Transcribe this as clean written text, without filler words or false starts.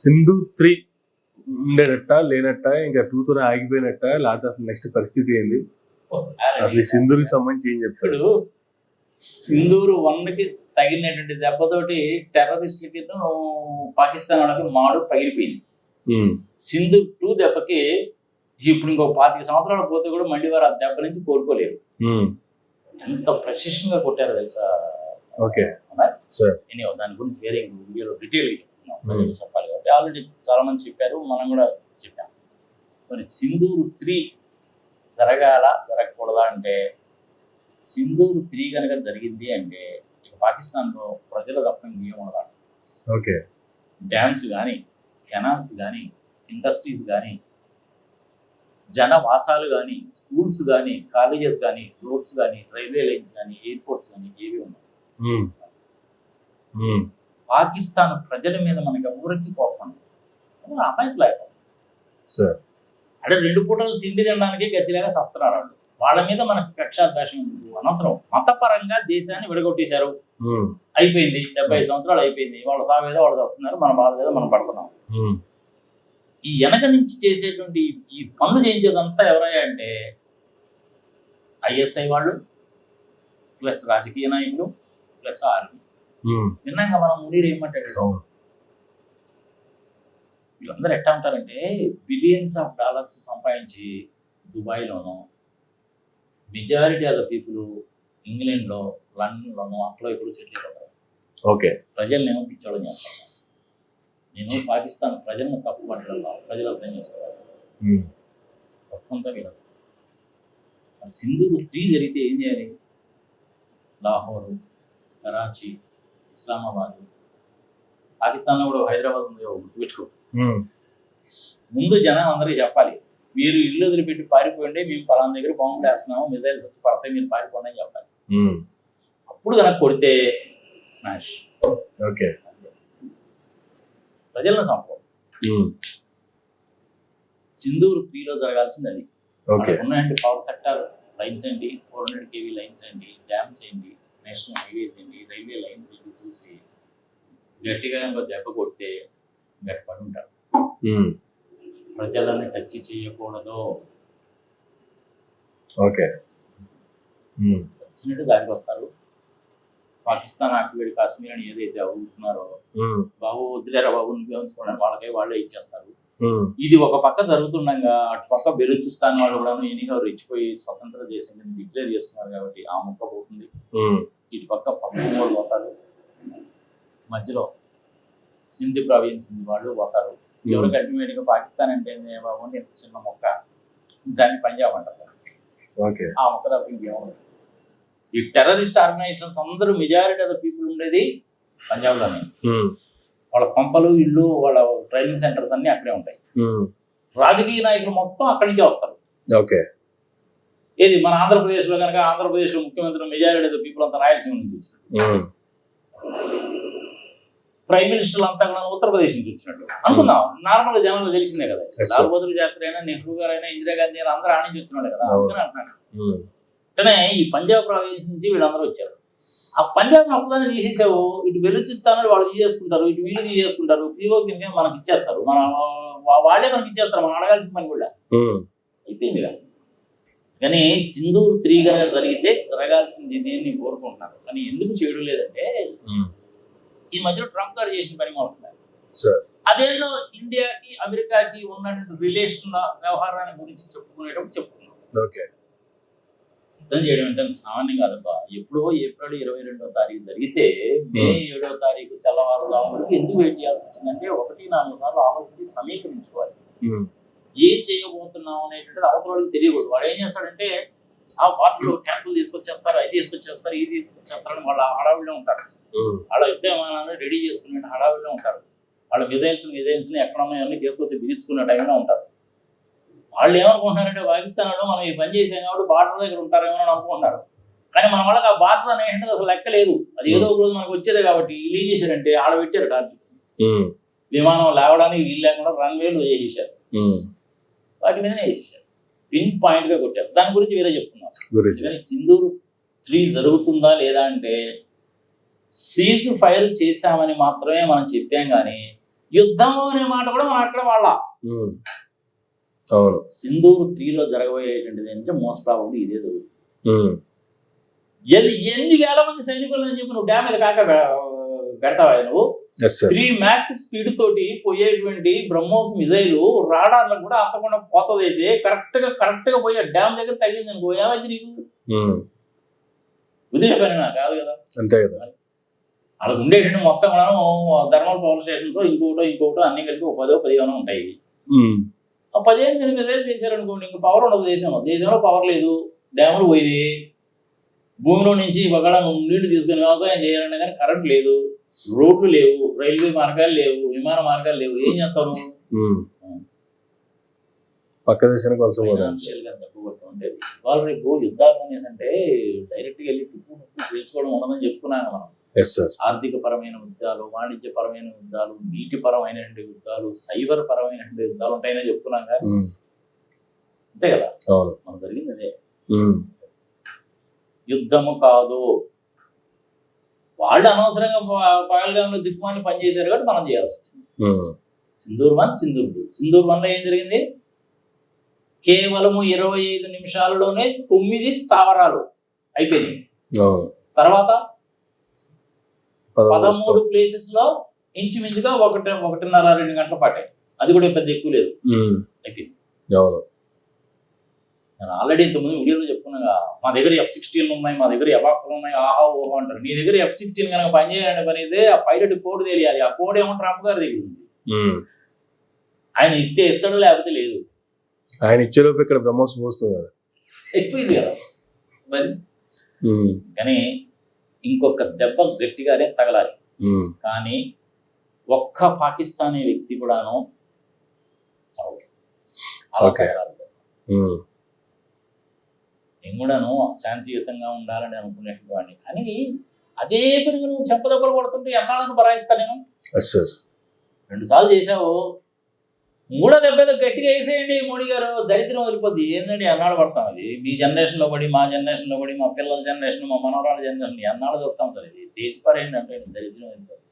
సింధు 3 ఉండేనట్ట లేనట్ట, ఇంకా 2తో ఆగిపోయినట్ట, లేకపోతే అసలు నెక్స్ట్ పరిస్థితి ఏంది? అసలు ఈ సింధూర్కి సంబంధించి ఏం చెప్తాడు? ఇప్పుడు సింధూరు 1కి తగినటువంటి దెబ్బతోటి టెర్రరిస్టులకి పాకిస్తాన్ వాళ్ళకి మాడు పగిలిపోయింది. సింధు 2 దెబ్బకి ఇప్పుడు ఇంకో 25 సంవత్సరాలు పోతే కూడా మళ్ళీ వారు ఆ దెబ్బ నుంచి కోలుకోలేరు. ఎంత ప్రెసిషన్ గా కొట్టారో తెలుసా? ఓకే నేను దాని గురించి వేరే వీడియోలో డీటెయిల్ చెప్పాలి కాబట్టి ఆల్రెడీ చాలా మంది చెప్పారు, మనం కూడా చెప్పాం. మరి సింధూరు 3 జరగకూడదా అంటే, సింధూరు 3 కనుక జరిగింది అంటే ఇక పాకిస్తాన్లో ప్రజలు తప్ప ఇంకేం ఉండదు. ఓకే, డ్యామ్స్ కానీ, కెనాల్స్ కానీ, ఇండస్ట్రీస్ కానీ, జనవాసాలు కానీ, స్కూల్స్ కానీ, కాలేజెస్ కానీ, రోడ్స్ కానీ, రైల్వే లైన్స్ కానీ, ఎయిర్పోర్ట్స్ కానీ ఏవి ఉన్నాయి. పాకిస్తాన్ ప్రజల మీద మనకి ఎవరికి కోపం అమాయకులేక అంటే 2 పూటలు తిండి తినడానికి గతిలాగా సస్తున్నారు వాళ్ళు. వాళ్ళ మీద మనకి కక్షాద్వేషం అనవసరం. మతపరంగా దేశాన్ని విడగొట్టేశారు, అయిపోయింది. 75 సంవత్సరాలు అయిపోయింది. వాళ్ళ సావేదో వాళ్ళు వస్తున్నారు, మన బాధ ఏదో మనం పడుతున్నాం. ఈ వెనక నుంచి చేసేటువంటి ఈ పనులు చేయించేదంతా ఎవరయ్యా అంటే ఐఎస్ఐ వాళ్ళు ప్లస్ రాజకీయ నాయకులు ప్లస్ ఆర్మీ. విన్నాక మనం మునీర్ ఏమంటాడు, వీళ్ళందరూ ఎట్లా ఉంటారంటే బిలియన్స్ ఆఫ్ డాలర్స్ సంపాదించి దుబాయ్లోనో, మెజారిటీ ఆఫ్ ద పీపుల్ ఇంగ్లాండ్లో, లండన్లోనో అట్లా ఇప్పుడు సెటిల్ అయిపోతారు. ఓకే, ప్రజల్నేమో పిచ్చోళ్ళని చేస్తాను. నేను పాకిస్తాన్ ప్రజలను తప్పు పట్టడంలో ప్రజలు అర్థం చేసుకోవాలి. తప్పంతా వీళ్ళదు. సింధూరు 3 జరిగితే ఏం చేయాలి? లాహోరు, కరాచీ, ఇస్లామాబాద్, పాకిస్తాన్లో కూడా హైదరాబాద్ ఉంది, గుర్తుపెట్టుకో. ముందు జనం అందరికీ చెప్పాలి, మీరు ఇల్లు వదిలిపెట్టి పారిపోయింటే మేము పలానా దగ్గర బాంబులు వేస్తున్నాము, మిజైల్స్ వచ్చి పడతాయి, మీరు పారిపోండి అని చెప్పాలి. అప్పుడు కనుక కొడితే స్మాష్. ఓకే, ప్రజలను చంపవు. సింధూరు 3లో జరగాల్సింది అది. ఉన్నాయండి పవర్ సెక్టర్ లైన్స్ ఏంటి, 400 kV లైన్స్ ఏంటి, డ్యామ్స్ ఏంటి, నేషనల్ హైవేస్ ఏంటి, రైల్వే లైన్స్ ఏంటి చూసి గట్టిగా దెబ్బ కొడితే గట్టిపడి ఉంటారు. ప్రజలని టచ్ చేయకూడదు. ఓకే, చచ్చినట్టు దారికి వస్తారు. పాకిస్తాన్ ఆక్యుపైడ్ కాశ్మీర్ అని ఏదైతే అవుతున్నారో, బాబు వద్దులేరా బాబు నువ్వే ఉంచుకోండి, వాళ్ళకే ఇచ్చేస్తారు. ఇది ఒక పక్క జరుగుతుండగా అటు పక్క బెలూచిస్తాన్ వాళ్ళు కూడా ఎన్నికలు రెచ్చిపోయి స్వతంత్ర దేశం డిక్లేర్ చేస్తున్నారు కాబట్టి ఆ ముక్క పోతుంది. ఇటు పక్క పశ్చిమ వాళ్ళు పోతారు, మధ్యలో సింధ్ ప్రావిన్స్ వాళ్ళు పోతారు. చివరికి అల్టిమేట్ గా పాకిస్తాన్ అంటే బాబు నేను చిన్న మొక్క, దాన్ని పంజాబ్ అంటారు. ఆ మొక్క తప్ప ఇంకేముండదు. ఈ టెర్రరిస్ట్ ఆర్గనైజేషన్స్ అందరూ మెజారిటీ ఆఫ్ ద పీపుల్ ఉండేది పంజాబ్లోనే. వాళ్ళ పంపలు, ఇళ్ళు, వాళ్ళ ట్రైనింగ్ సెంటర్స్ అన్ని అక్కడే ఉంటాయి. రాజకీయ నాయకులు మొత్తం అక్కడి నుంచే వస్తారు. ఏది మన ఆంధ్రప్రదేశ్ లో కనుక ఆంధ్రప్రదేశ్ ముఖ్యమంత్రి మెజారిటీ ఆఫ్ ద పీపుల్ అంతా రాయలసీమ నుంచి వచ్చినట్టు, ప్రైమ్ మినిస్టర్లు అంతా కూడా ఉత్తరప్రదేశ్ నుంచి వచ్చినట్టు అనుకుందాం. నార్మల్ గా జనాలు తెలిసిందే కదా. లాల్ బహదూర్ శాస్త్రి అయినా, నెహ్రూ గారు అయినా, ఇందిరాగాంధీ అయినా అందరూ ఆడ నుంచి వచ్చినాడు కదా. అందుకని అంటున్నాను. అంటే ఈ పంజాబ్ ప్రావిన్స్ నుంచి వీళ్ళందరూ వచ్చారు. ఆ పంజాబ్ ఒక్కదాన్ని తీసేసావు, ఇటు బెలూచిస్తాన్ వాళ్ళు తీసేసుకుంటారు, ఇటు వీళ్ళు తీసేసుకుంటారు, పీఓకి మనకి ఇచ్చేస్తారు, వాళ్ళే మనకి ఇచ్చేస్తారు, మనం అడగాల్సిన పని కూడా అయిపోయింది కదా. కానీ సింధూరు 3 కనుక జరిగితే జరగాల్సింది ఇది నేను కోరుకుంటున్నాను. కానీ ఎందుకు చేయడం లేదంటే ఈ మధ్యలో ట్రంప్ గారు చేసిన పని మాట్లాడుతున్నారు. అదేదో ఇండియాకి అమెరికాకి ఉన్న రిలేషన్ వ్యవహారాన్ని గురించి చెప్పుకునేటప్పుడు చెప్పుకున్నాం. యుద్ధం చేయడం అంటే సామాన్యం కాదబ్బా. ఎప్పుడో ఏప్రిల్ 22వ తారీఖు జరిగితే మే 7వ తారీఖు తెల్లవారుజాము వరకు ఎందుకు వెయిట్ చేయాల్సి వచ్చిందంటే 1-4 సార్లు ఆలోచించి సమీకరించుకోవాలి. ఏం చేయబోతున్నాం అనేటువంటి అవతలకి తెలియకూడదు. వాడు ఏం చేస్తాడంటే ఆ వాటిలో ట్యాంకులు తీసుకొచ్చేస్తారు, అది తీసుకొచ్చేస్తారు, ఇది తీసుకొచ్చేస్తారని వాళ్ళ హడావిడిలో ఉంటారు. వాళ్ళ యుద్ధ విమానాన్ని రెడీ చేసుకునే హడావిడిలో ఉంటారు. వాళ్ళ మిజైల్స్ ని ఎక్కడున్నాయన్నీ తీసుకొచ్చి బిగించుకునే టైంలో ఉంటారు. వాళ్ళు ఏమనుకుంటున్నారంటే పాకిస్తాన్ వాళ్ళు మనం ఈ పని చేసాం కాబట్టి బార్డర్ దగ్గర ఉంటారేమో అని అనుకుంటున్నారు. కానీ మన వాళ్ళకి ఆ బార్డర్ అనేది అసలు లెక్క లేదు. అది ఏదో ఒక రోజు మనకు వచ్చేదే కాబట్టి వీళ్ళు ఏం చేశారంటే ఆడ పెట్టారు టార్గెట్. విమానం లేవడానికి వీలు లేకుండా రన్వేలు వేసేసారు, వాటి మీదనే వేసేసారు, పిన్ పాయింట్ గా కొట్టారు. దాని గురించి వేరే చెప్తున్నారు. కానీ సింధూరు 3 జరుగుతుందా లేదా అంటే సీజ్ ఫైర్ చేశామని మాత్రమే మనం చెప్పాం. కానీ యుద్ధం అనే మాట కూడా మనం అక్కడ వాళ్ళ ఉమ్. అవును. సింధూర్ 3లో జరగబోయేటువంటిది అంటే మోస్ట్ ప్రాబబ్లీ ఇదే జరుగుతుంది. ఉమ్. ఎన్ని వేల మంది సైనికులు అని చెప్పి నువ్వు డ్యామ్ మీద కాక పెడతావా నువ్వు? Yes sir. 3 మ్యాక్ స్పీడ్ తోటి పోయేటువంటి బ్రహ్మోస్ మిజైల్ రాడార్లకు కూడా అంతకుండా పోతుంది. అయితే కరెక్ట్ గా పోయి డ్యామ్ దగ్గర తగ్గింది అనుకో, ఏమైంది నీకు? ఉమ్. వదిలేపోయినా కాదు కదా. అంతే కదా. అలా ఉండేటువంటి మొత్తం కూడా థర్మల్ పవర్ స్టేషన్స్ ఇంకోటో అన్ని కలిపి ఒక 10-15 ఉంటాయి. ఉమ్. ఆ 15 మిజైల్ చేశారనుకోండి, ఇంక పవర్ ఉండదు దేశంలో పవర్ లేదు, డ్యాములు పోయింది, భూమిలో నుంచి ఒకవేళ నీళ్లు తీసుకుని వ్యవసాయం చేయాలన్నా కానీ కరెంట్ లేదు, రోడ్లు లేవు, రైల్వే మార్గాలు లేవు, విమాన మార్గాలు లేవు, ఏం చేస్తావు నువ్వు? ఉమ్. పక్క దేశానికి వలస పోవడం. ఫైనాన్షియల్ గా తక్కువ ఉండేది. వాళ్ళు రేపు యుద్ధాలు అనేసి అంటే డైరెక్ట్ గా వెళ్ళి టిప్పు పేల్చుకోవడం ఉండదని చెప్పుకున్నాను మనం. Yes sir. ఆర్థిక పరమైన యుద్ధాలు, వాణిజ్య పరమైన యుద్ధాలు, నీటి పరమైన యుద్ధాలు, సైబర్ పరమైన యుద్ధాలు ఉంటాయని చెప్పుకున్నాం కదా. ఉమ్. అంతే కదా. అవును. మనకు జరిగింది అదే. ఉమ్. యుద్ధము కాదు, వాళ్ళు అనవసరంగా పహల్గామ్లో దిక్కుమాలి పనిచేశారు కాబట్టి మనం చేయాల్సి వచ్చింది. ఉమ్. సింధూర్ 1, సింధూర్ 2. సింధూర్ 1లో ఏం జరిగింది? కేవలము 25 నిమిషాల్లోనే 9 స్థావరాలు అయిపోయినాయి. అవును. తర్వాత 13 13 ప్లేసెస్ లో ఇంచుమించుగా 1.5-2 గంటల పాటే. అది కూడా పెద్ద ఎక్కువ లేదు, ఉమ్. అయిపోయింది. అవును. నేను ఆల్రెడీ ఇంతకుముందు వీడియోలో చెప్పుకున్నాగా, మా దగ్గర F-16 ఉన్నాయి, మా దగ్గర ఎవాక్లు ఉన్నాయి, ఆహా ఓహో అంటారు. నీ దగ్గర F-16 కనుక పనిచేయాలని పని అయితే ఆ పైలట్ కోడ్ తెలియాలి. ఆ కోడ్ ఏమో ట్రంప్ గారి దగ్గర ఉంది. ఉమ్. ఆయన ఇస్తాడు, లేకపోతే లేదు. ఆయన ఇచ్చేలోపు ఇక్కడ బ్రహ్మోస్ పోస్తుంది కదా. ఎక్కువైంది కదా మరి. ఉమ్. కానీ ఇంకొక దెబ్బ గట్టిగానే తగలాలి. ఉమ్. కానీ ఒక్క పాకిస్తానీ వ్యక్తి కూడాను చావు. ఓకే. ఉమ్. నేను కూడాను శాంతియుతంగా ఉండాలని అనుకునేటువంటి వాడిని. కానీ అదే పనిగా నువ్వు చెంపదెబ్బలు కొడుతుంటే ఎన్నాళ్ళను బరాయిస్తా నేను? Yes sir. 2 సార్లు చేశావు, 3వ దెబ్బ ఏదో గట్టిగా వేసేయండి మోడీ గారు, దరిద్రం వదిలిపోద్ది. ఏంటంటే ఎన్నాళ్ళు పడతాం అది? మీ జనరేషన్లో పడి, మా జనరేషన్లో పడి, మా పిల్లల జనరేషన్, మా మనవరాల జనరేషన్ ఎన్నాళ్ళు చూస్తాం సార్. ఇది తేల్చిపారేయండి అంటే దరిద్రం వదిలిపోద్ది.